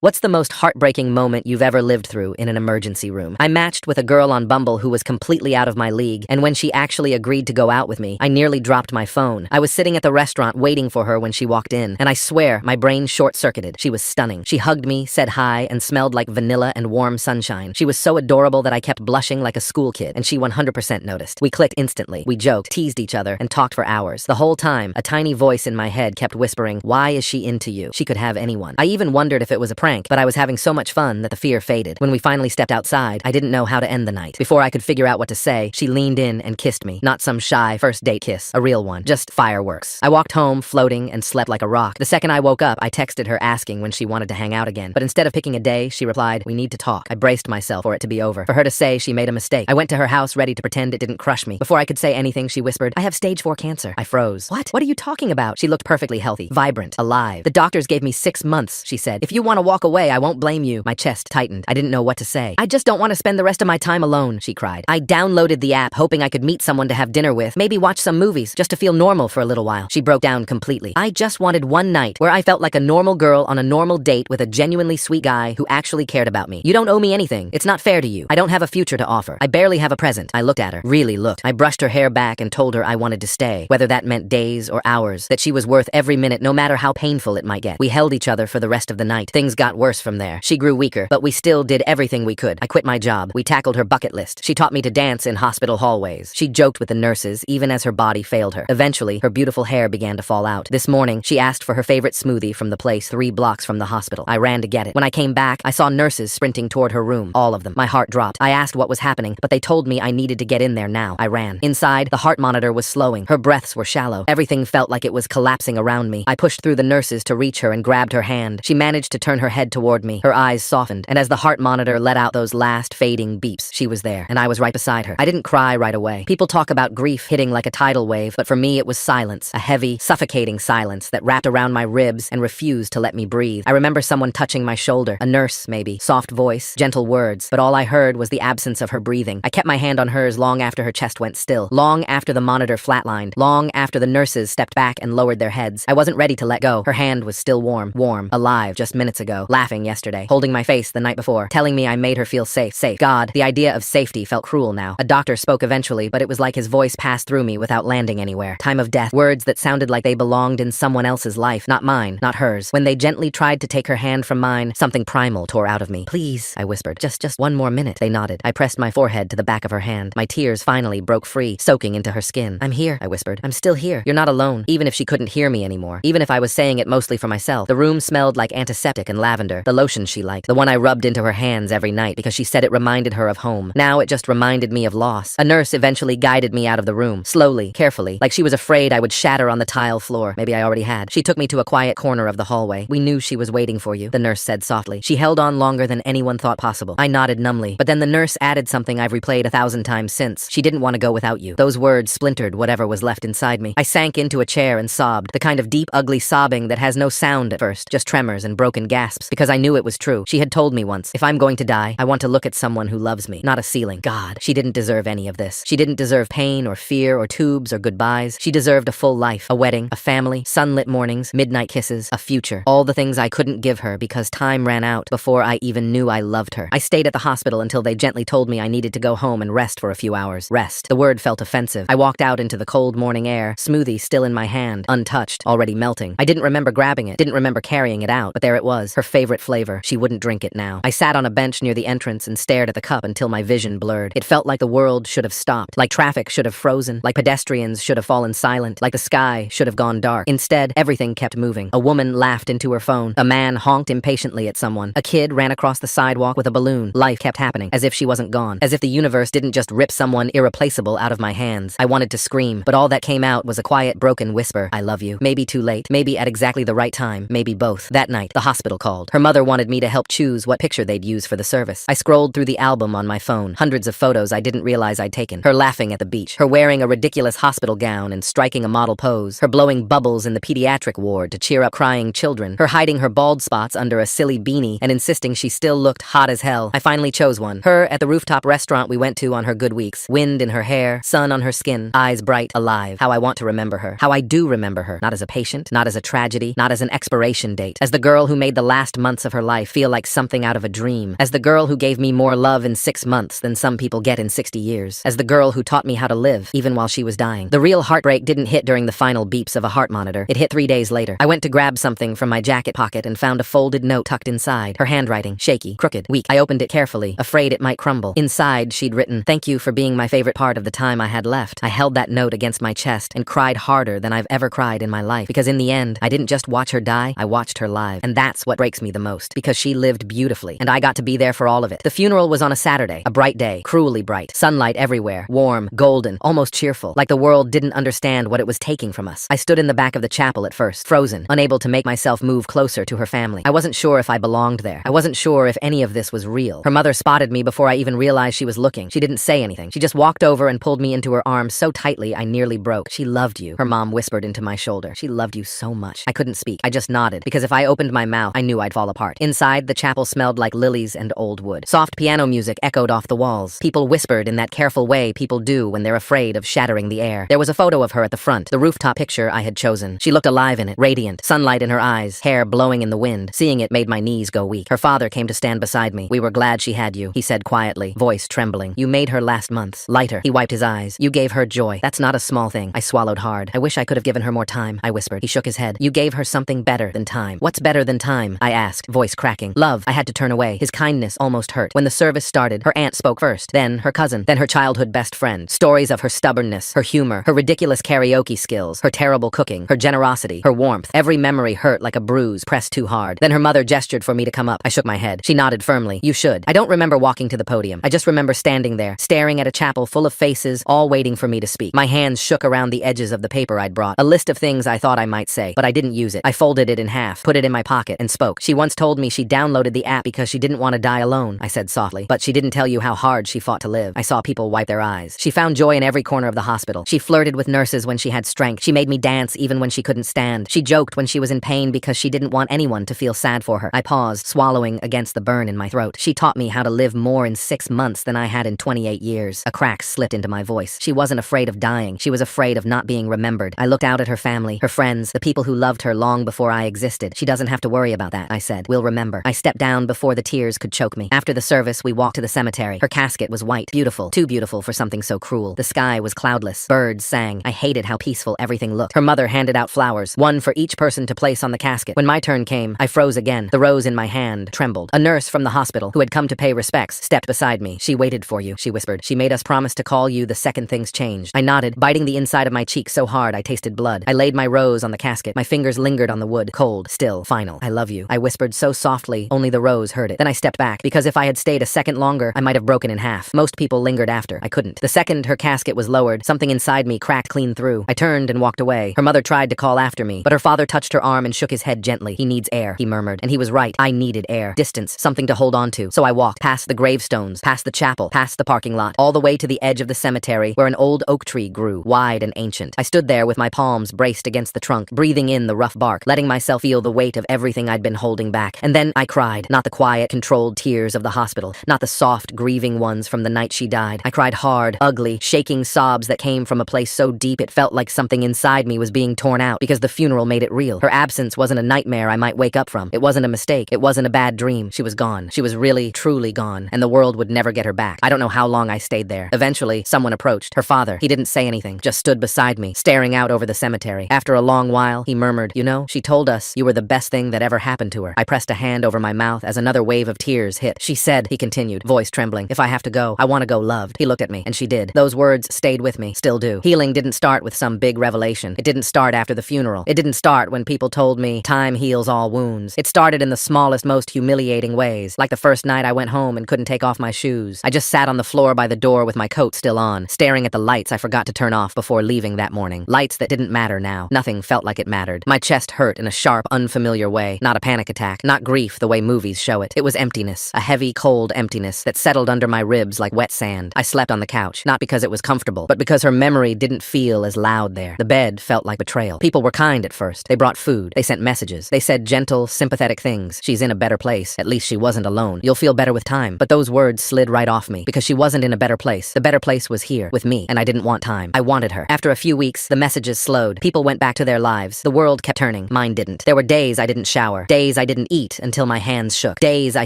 What's the most heartbreaking moment you've ever lived through in an emergency room? I matched with a girl on Bumble who was completely out of my league, and when she actually agreed to go out with me, I nearly dropped my phone. I was sitting at the restaurant waiting for her when she walked in, and I swear my brain short-circuited. She was stunning. She hugged me, said hi, and smelled like vanilla and warm sunshine. She was so adorable that I kept blushing like a school kid, and she 100% noticed. We clicked instantly. We joked, teased each other, and talked for hours. The whole time, a tiny voice in my head kept whispering, "Why is she into you? She could have anyone." I even wondered if it was a prank, but I was having so much fun that the fear faded. When we finally stepped outside, I didn't know how to end the night. Before I could figure out what to say, she leaned in and kissed me. Not some shy first date kiss, a real one. Just fireworks. I walked home, floating, and slept like a rock. The second I woke up, I texted her asking when she wanted to hang out again. But instead of picking a day, she replied, "We need to talk." I braced myself for it to be over, for her to say she made a mistake. I went to her house ready to pretend it didn't crush me. Before I could say anything, she whispered, "I have stage 4 cancer." I froze. What? What are you talking about? She looked perfectly healthy, vibrant, alive. "The doctors gave me 6 months," she said. "If you want to walk away, I won't blame you." My chest tightened. I didn't know what to say. "I just don't want to spend the rest of my time alone," she cried. I downloaded the app, hoping I could meet someone to have dinner with, maybe watch some movies, just to feel normal for a little while. She broke down completely. "I just wanted one night where I felt like a normal girl on a normal date with a genuinely sweet guy who actually cared about me. You don't owe me anything. It's not fair to you. I don't have a future to offer. I barely have a present." I looked at her, really looked. I brushed her hair back and told her I wanted to stay, whether that meant days or hours, that she was worth every minute, no matter how painful it might get. We held each other for the rest of the night. Things got worse from there. She grew weaker, but we still did everything we could. I quit my job. We tackled her bucket list. She taught me to dance in hospital hallways. She joked with the nurses, even as her body failed her. Eventually, her beautiful hair began to fall out. This morning, she asked for her favorite smoothie from the place 3 blocks from the hospital. I ran to get it. When I came back, I saw nurses sprinting toward her room. All of them. My heart dropped. I asked what was happening, but they told me I needed to get in there now. I ran. Inside, the heart monitor was slowing. Her breaths were shallow. Everything felt like it was collapsing around me. I pushed through the nurses to reach her and grabbed her hand. She managed to turn her head toward me. Her eyes softened, and as the heart monitor let out those last fading beeps, she was there, and I was right beside her. I didn't cry right away. People talk about grief hitting like a tidal wave, but for me it was silence, a heavy, suffocating silence that wrapped around my ribs and refused to let me breathe. I remember someone touching my shoulder, a nurse maybe, soft voice, gentle words, but all I heard was the absence of her breathing. I kept my hand on hers long after her chest went still, long after the monitor flatlined, long after the nurses stepped back and lowered their heads. I wasn't ready to let go. Her hand was still warm, alive just minutes ago, laughing yesterday, holding my face the night before, telling me I made her feel safe. God, the idea of safety felt cruel now. A doctor spoke eventually, but it was like his voice passed through me without landing anywhere. Time of death, words that sounded like they belonged in someone else's life, not mine, not hers. When they gently tried to take her hand from mine, something primal tore out of me. "Please," I whispered, just one more minute." They nodded. I pressed my forehead to the back of her hand. My tears finally broke free, soaking into her skin. "I'm here," I whispered. "I'm still here. You're not alone." Even if she couldn't hear me anymore, even if I was saying it mostly for myself, the room smelled like antiseptic and lavender, the lotion she liked, the one I rubbed into her hands every night because she said it reminded her of home. Now it just reminded me of loss. A nurse eventually guided me out of the room, slowly, carefully, like she was afraid I would shatter on the tile floor. Maybe I already had. She took me to a quiet corner of the hallway. "We knew she was waiting for you," the nurse said softly. She held on longer than anyone thought possible. I nodded numbly, but then the nurse added something I've replayed 1,000 times since. "She didn't want to go without you." Those words splintered whatever was left inside me. I sank into a chair and sobbed, the kind of deep, ugly sobbing that has no sound at first, just tremors and broken gasps, because I knew it was true. She had told me once, if I'm going to die, I want to look at someone who loves me, not a ceiling. God, she didn't deserve any of this. She didn't deserve pain or fear or tubes or goodbyes. She deserved a full life, a wedding, a family, sunlit mornings, midnight kisses, a future. All the things I couldn't give her because time ran out before I even knew I loved her. I stayed at the hospital until they gently told me I needed to go home and rest for a few hours. Rest. The word felt offensive. I walked out into the cold morning air, smoothie still in my hand, untouched, already melting. I didn't remember grabbing it, didn't remember carrying it out, but there it was, her favorite flavor. She wouldn't drink it now. I sat on a bench near the entrance and stared at the cup until my vision blurred. It felt like the world should have stopped, like traffic should have frozen, like pedestrians should have fallen silent, like the sky should have gone dark. Instead, everything kept moving. A woman laughed into her phone. A man honked impatiently at someone. A kid ran across the sidewalk with a balloon. Life kept happening, as if she wasn't gone, as if the universe didn't just rip someone irreplaceable out of my hands. I wanted to scream, but all that came out was a quiet, broken whisper. "I love you." Maybe too late, maybe at exactly the right time, maybe both. That night, the hospital called. Her mother wanted me to help choose what picture they'd use for the service. I scrolled through the album on my phone, hundreds of photos I didn't realize I'd taken. Her laughing at the beach, her wearing a ridiculous hospital gown and striking a model pose, her blowing bubbles in the pediatric ward to cheer up crying children, her hiding her bald spots under a silly beanie and insisting she still looked hot as hell. I finally chose one. Her at the rooftop restaurant we went to on her good weeks. Wind in her hair, sun on her skin, eyes bright, alive. How I want to remember her. How I do remember her. Not as a patient, not as a tragedy, not as an expiration date. As the girl who made the last last months of her life feel like something out of a dream. As the girl who gave me more love in 6 months than some people get in 60 years. As the girl who taught me how to live, even while she was dying. The real heartbreak didn't hit during the final beeps of a heart monitor. It hit 3 days later. I went to grab something from my jacket pocket and found a folded note tucked inside. Her handwriting, shaky, crooked, weak. I opened it carefully, afraid it might crumble. Inside, she'd written, "Thank you for being my favorite part of the time I had left." I held that note against my chest and cried harder than I've ever cried in my life. Because in the end, I didn't just watch her die, I watched her live. And that's what breaks me the most. Because she lived beautifully, and I got to be there for all of it. The funeral was on a Saturday, a bright day, cruelly bright. Sunlight everywhere, warm, golden, almost cheerful, like the world didn't understand what it was taking from us. I stood in the back of the chapel at first, frozen, unable to make myself move closer to her family. I wasn't sure if I belonged there. I wasn't sure if any of this was real. Her mother spotted me before I even realized she was looking. She didn't say anything. She just walked over and pulled me into her arms so tightly I nearly broke. "She loved you," her mom whispered into my shoulder. "She loved you so much." I couldn't speak. I just nodded, because if I opened my mouth, I knew I'd fall apart. Inside, the chapel smelled like lilies and old wood. Soft piano music echoed off the walls. People whispered in that careful way people do when they're afraid of shattering the air. There was a photo of her at the front, the rooftop picture I had chosen. She looked alive in it, radiant, sunlight in her eyes, hair blowing in the wind. Seeing it made my knees go weak. Her father came to stand beside me. "We were glad she had you," he said quietly, voice trembling. "You made her last months lighter." He wiped his eyes. "You gave her joy. That's not a small thing." I swallowed hard. "I wish I could have given her more time," I whispered. He shook his head. "You gave her something better than time." "What's better than time?" I asked, voice cracking. "Love." I had to turn away. His kindness almost hurt. When the service started, her aunt spoke first, then her cousin, then her childhood best friend. Stories of her stubbornness, her humor, her ridiculous karaoke skills, her terrible cooking, her generosity, her warmth. Every memory hurt like a bruise pressed too hard. Then her mother gestured for me to come up. I shook my head. She nodded firmly. "You should." I don't remember walking to the podium. I just remember standing there, staring at a chapel full of faces, all waiting for me to speak. My hands shook around the edges of the paper I'd brought. A list of things I thought I might say, but I didn't use it. I folded it in half, put it in my pocket, and spoke. "She once told me she downloaded the app because she didn't want to die alone," I said softly. "But she didn't tell you how hard she fought to live." I saw people wipe their eyes. "She found joy in every corner of the hospital. She flirted with nurses when she had strength. She made me dance even when she couldn't stand. She joked when she was in pain because she didn't want anyone to feel sad for her." I paused, swallowing against the burn in my throat. "She taught me how to live more in 6 months than I had in 28 years. A crack slipped into my voice. She wasn't afraid of dying. She was afraid of not being remembered. I looked out at her family, her friends, the people who loved her long before I existed. "She doesn't have to worry about that," I said. "We'll remember." I stepped down before the tears could choke me. After the service, we walked to the cemetery. Her casket was white, beautiful, too beautiful for something so cruel. The sky was cloudless. Birds sang. I hated how peaceful everything looked. Her mother handed out flowers, one for each person to place on the casket. When my turn came, I froze again. The rose in my hand trembled. A nurse from the hospital, who had come to pay respects, stepped beside me. "She waited for you," she whispered. "She made us promise to call you the second things changed." I nodded, biting the inside of my cheek so hard I tasted blood. I laid my rose on the casket. My fingers lingered on the wood, cold, still, final. "I love you," I whispered so softly, only the rose heard it. Then I stepped back, because if I had stayed a second longer, I might have broken in half. Most people lingered after. I couldn't. The second her casket was lowered, something inside me cracked clean through. I turned and walked away. Her mother tried to call after me, but her father touched her arm and shook his head gently. "He needs air," he murmured. And he was right. I needed air. Distance. Something to hold on to. So I walked, past the gravestones, past the chapel, past the parking lot, all the way to the edge of the cemetery where an old oak tree grew, wide and ancient. I stood there with my palms braced against the trunk, breathing in the rough bark, letting myself feel the weight of everything I'd been holding back. And then I cried. Not the quiet, controlled tears of the hospital, not the soft, grieving ones from the night she died. I cried hard, ugly, shaking sobs that came from a place so deep it felt like something inside me was being torn out, because the funeral made it real. Her absence wasn't a nightmare I might wake up from. It wasn't a mistake. It wasn't a bad dream. She was gone. She was really, truly gone, and the world would never get her back. I don't know how long I stayed there. Eventually, someone approached. Her father. He didn't say anything, just stood beside me, staring out over the cemetery. After a long while, he murmured, "You know, she told us you were the best thing that ever happened to her." I pressed a hand over my mouth as another wave of tears hit. "She said," he continued, voice trembling, "if I have to go, I want to go loved." He looked at me, and she did. Those words stayed with me, still do. Healing didn't start with some big revelation. It didn't start after the funeral. It didn't start when people told me time heals all wounds. It started in the smallest, most humiliating ways, like the first night I went home and couldn't take off my shoes. I just sat on the floor by the door with my coat still on, staring at the lights I forgot to turn off before leaving that morning. Lights that didn't matter now. Nothing felt like it mattered. My chest hurt in a sharp, unfamiliar way. Not a panic attack, not grief the way movies show it. It was emptiness, a heavy, cold emptiness that settled under my ribs like wet sand. I slept on the couch, not because it was comfortable, but because her memory didn't feel as loud there. The bed felt like betrayal. People were kind at first. They brought food. They sent messages. They said gentle, sympathetic things. "She's in a better place. At least she wasn't alone. You'll feel better with time." But those words slid right off me, because she wasn't in a better place. The better place was here, with me, and I didn't want time. I wanted her. After a few weeks, the messages slowed. People went back to their lives. The world kept turning. Mine didn't. There were days I didn't shower. Days Days I didn't eat until my hands shook. Days I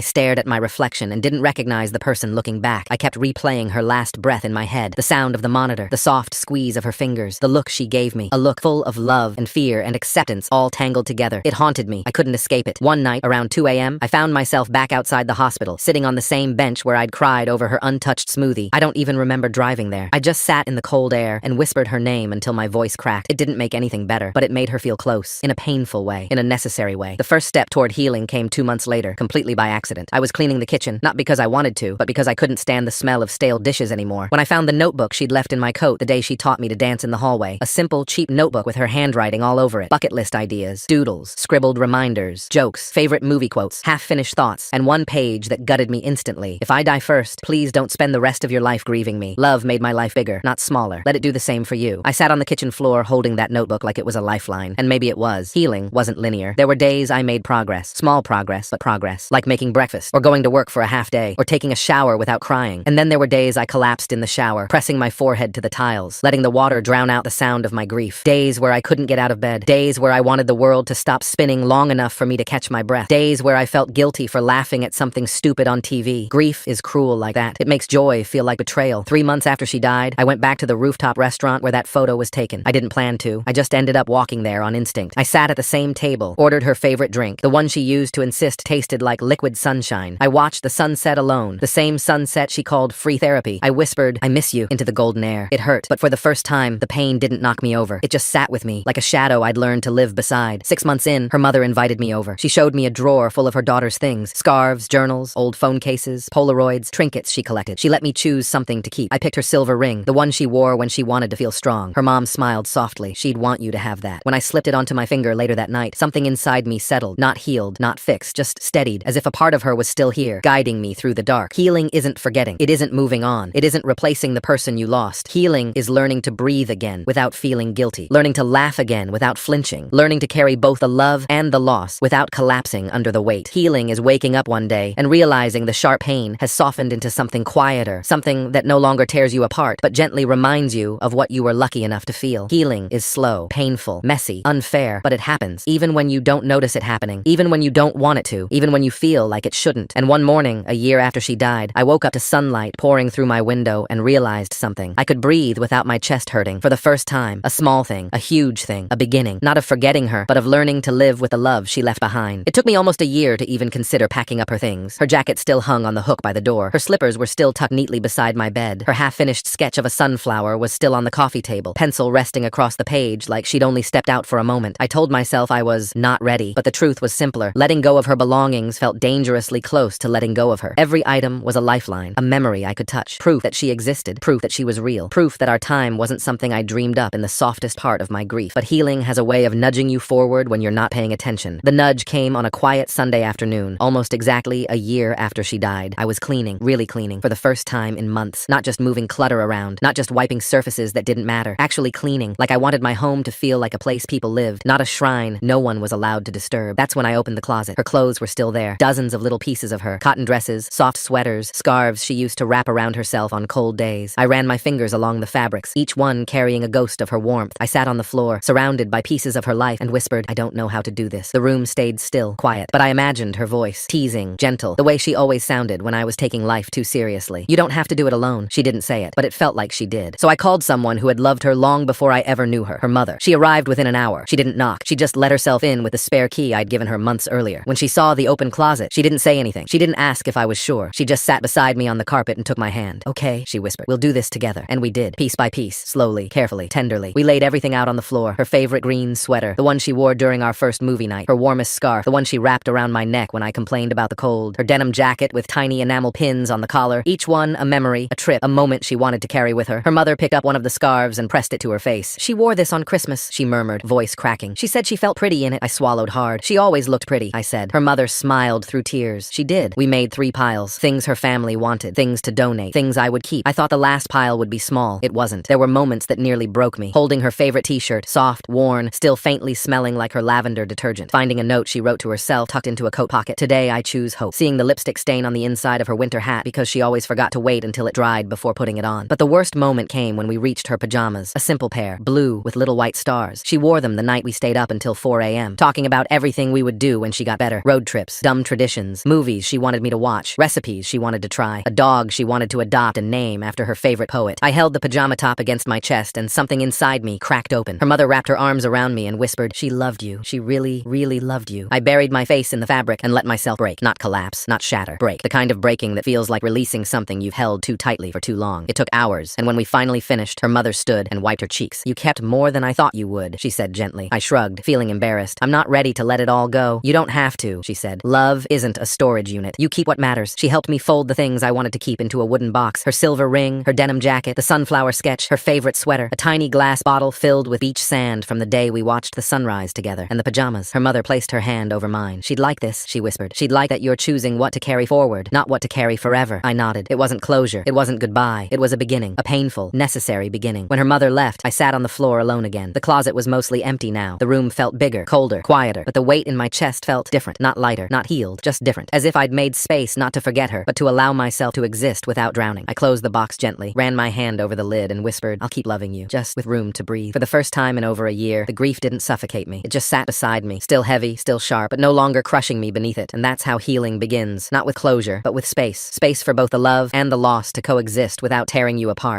stared at my reflection and didn't recognize the person looking back. I kept replaying her last breath in my head, the sound of the monitor, the soft squeeze of her fingers, the look she gave me, a look full of love and fear and acceptance all tangled together. It haunted me. I couldn't escape it. One night, around 2 a.m., I found myself back outside the hospital, sitting on the same bench where I'd cried over her untouched smoothie. I don't even remember driving there. I just sat in the cold air and whispered her name until my voice cracked. It didn't make anything better, but it made her feel close, in a painful way, in a necessary way. The first step toward healing came 2 months later, completely by accident. I was cleaning the kitchen, not because I wanted to, but because I couldn't stand the smell of stale dishes anymore. When I found the notebook she'd left in my coat the day she taught me to dance in the hallway, a simple, cheap notebook with her handwriting all over it, bucket list ideas, doodles, scribbled reminders, jokes, favorite movie quotes, half-finished thoughts, and one page that gutted me instantly. If I die first, please don't spend the rest of your life grieving me. Love made my life bigger, not smaller. Let it do the same for you. I sat on the kitchen floor holding that notebook like it was a lifeline, and maybe it was. Healing wasn't linear. There were days I made progress, small progress, but progress, like making breakfast, or going to work for a half day, or taking a shower without crying. And then there were days I collapsed in the shower, pressing my forehead to the tiles, letting the water drown out the sound of my grief. Days where I couldn't get out of bed. Days where I wanted the world to stop spinning long enough for me to catch my breath. Days where I felt guilty for laughing at something stupid on TV. Grief is cruel like that. It makes joy feel like betrayal. 3 months after she died, I went back to the rooftop restaurant where that photo was taken. I didn't plan to. I just ended up walking there on instinct. I sat at the same table, ordered her favorite drink, the one she used to insist tasted like liquid sunshine. I watched the sunset alone, the same sunset she called free therapy. I whispered, "I miss you," into the golden air. It hurt, but for the first time, the pain didn't knock me over. It just sat with me, like a shadow I'd learned to live beside. 6 months in, her mother invited me over. She showed me a drawer full of her daughter's things, scarves, journals, old phone cases, Polaroids, trinkets she collected. She let me choose something to keep. I picked her silver ring, the one she wore when she wanted to feel strong. Her mom smiled softly. She'd want you to have that. When I slipped it onto my finger later that night, something inside me settled, not healed, not fixed, just steadied, as if a part of her was still here, guiding me through the dark. Healing isn't forgetting. It isn't moving on. It isn't replacing the person you lost. Healing is learning to breathe again without feeling guilty, learning to laugh again without flinching, learning to carry both the love and the loss without collapsing under the weight. Healing is waking up one day and realizing the sharp pain has softened into something quieter, something that no longer tears you apart, but gently reminds you of what you were lucky enough to feel. Healing is slow, painful, messy, unfair, but it happens, even when you don't notice it happening, even when you don't want it to, even when you feel like it shouldn't. And one morning, a year after she died, I woke up to sunlight pouring through my window and realized something. I could breathe without my chest hurting. For the first time, a small thing, a huge thing, a beginning, not of forgetting her, but of learning to live with the love she left behind. It took me almost a year to even consider packing up her things. Her jacket still hung on the hook by the door. Her slippers were still tucked neatly beside my bed. Her half-finished sketch of a sunflower was still on the coffee table, pencil resting across the page like she'd only stepped out for a moment. I told myself I was not ready, but the truth was simpler. Letting go of her belongings felt dangerously close to letting go of her. Every item was a lifeline, a memory I could touch, proof that she existed, proof that she was real, proof that our time wasn't something I dreamed up in the softest part of my grief. But healing has a way of nudging you forward when you're not paying attention. The nudge came on a quiet Sunday afternoon, almost exactly a year after she died. I was cleaning, really cleaning, for the first time in months. Not just moving clutter around, not just wiping surfaces that didn't matter, actually cleaning, like I wanted my home to feel like a place people lived, not a shrine no one was allowed to disturb. That's when I opened the closet. Her clothes were still there, dozens of little pieces of her, cotton dresses, soft sweaters, scarves she used to wrap around herself on cold days. I ran my fingers along the fabrics, each one carrying a ghost of her warmth. I sat on the floor, surrounded by pieces of her life, and whispered, "I don't know how to do this." The room stayed still, quiet, but I imagined her voice, teasing, gentle, the way she always sounded when I was taking life too seriously. "You don't have to do it alone." She didn't say it, but it felt like she did. So I called someone who had loved her long before I ever knew her mother. She arrived within an hour. She didn't knock. She just let herself in with the spare key I'd given her months earlier. When she saw the open closet, she didn't say anything. She didn't ask if I was sure. She just sat beside me on the carpet and took my hand. "Okay," she whispered. "We'll do this together." And we did, piece by piece, slowly, carefully, tenderly. We laid everything out on the floor. Her favorite green sweater, the one she wore during our first movie night. Her warmest scarf, the one she wrapped around my neck when I complained about the cold. Her denim jacket with tiny enamel pins on the collar. Each one a memory, a trip, a moment she wanted to carry with her. Her mother picked up one of the scarves and pressed it to her face. "She wore this on Christmas," she murmured, voice cracking. "She said she felt pretty in it." I swallowed hard. "She always looked pretty," I said. Her mother smiled through tears. "She did." We made 3 piles. Things her family wanted. Things to donate. Things I would keep. I thought the last pile would be small. It wasn't. There were moments that nearly broke me. Holding her favorite t-shirt, soft, worn, still faintly smelling like her lavender detergent. Finding a note she wrote to herself tucked into a coat pocket. "Today I choose hope." Seeing the lipstick stain on the inside of her winter hat because she always forgot to wait until it dried before putting it on. But the worst moment came when we reached her pajamas. A simple pair, blue with little white stars. She wore them the night we stayed up until 4 a.m., talking about everything we would would do when she got better. Road trips, dumb traditions, movies she wanted me to watch, recipes she wanted to try, a dog she wanted to adopt and name after her favorite poet. I held the pajama top against my chest and something inside me cracked open. Her mother wrapped her arms around me and whispered, "She loved you. She really, really loved you." I buried my face in the fabric and let myself break. Not collapse, not shatter. Break. The kind of breaking that feels like releasing something you've held too tightly for too long. It took hours, and when we finally finished, her mother stood and wiped her cheeks. "You kept more than I thought you would," she said gently. I shrugged, feeling embarrassed. "I'm not ready to let it all go." "You don't have to," she said. "Love isn't a storage unit. You keep what matters." She helped me fold the things I wanted to keep into a wooden box. Her silver ring, her denim jacket, the sunflower sketch, her favorite sweater, a tiny glass bottle filled with beach sand from the day we watched the sunrise together, and the pajamas. Her mother placed her hand over mine. "She'd like this," she whispered. "She'd like that you're choosing what to carry forward, not what to carry forever." I nodded. It wasn't closure. It wasn't goodbye. It was a beginning. A painful, necessary beginning. When her mother left, I sat on the floor alone again. The closet was mostly empty now. The room felt bigger, colder, quieter, but the weight in my chest felt different. Not lighter, not healed, just different. As if I'd made space not to forget her, but to allow myself to exist without drowning. I closed the box gently, ran my hand over the lid, and whispered, "I'll keep loving you," just with room to breathe. For the first time in over a year, the grief didn't suffocate me. It just sat beside me, still heavy, still sharp, but no longer crushing me beneath it. And that's how healing begins. Not with closure, but with space. Space for both the love and the loss to coexist without tearing you apart.